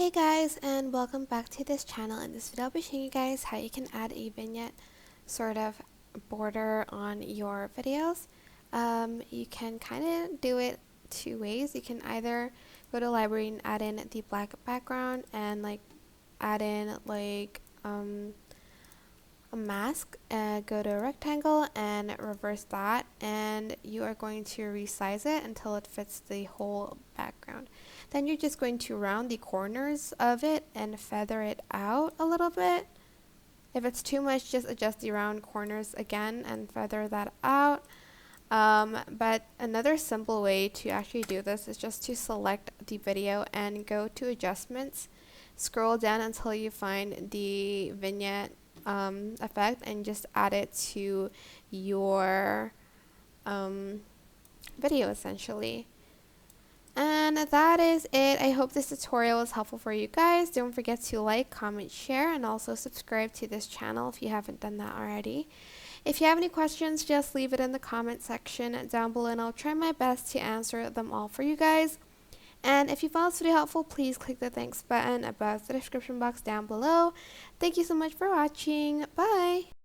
Hey guys, and welcome back to this channel. In this video I'll be showing you guys how you can add a vignette sort of border on your videos. You can kind of do it two ways. You can either go to library and add in the black background and add in a mask, go to a rectangle and reverse that, and you are going to resize it until it fits the whole background. Then you're just going to round the corners of it and feather it out a little bit. If it's too much, just adjust the round corners again and feather that out. But another simple way to actually do this is just to select the video and go to adjustments, scroll down until you find the vignette effect and just add it to your video essentially. And that is it. I hope this tutorial was helpful for you guys. Don't forget to like, comment, share, and also subscribe to this channel if you haven't done that already. If you have any questions, just leave it in the comment section down below and I'll try my best to answer them all for you guys. And if you found this video helpful, please click the thanks button above the description box down below. Thank you so much for watching. Bye!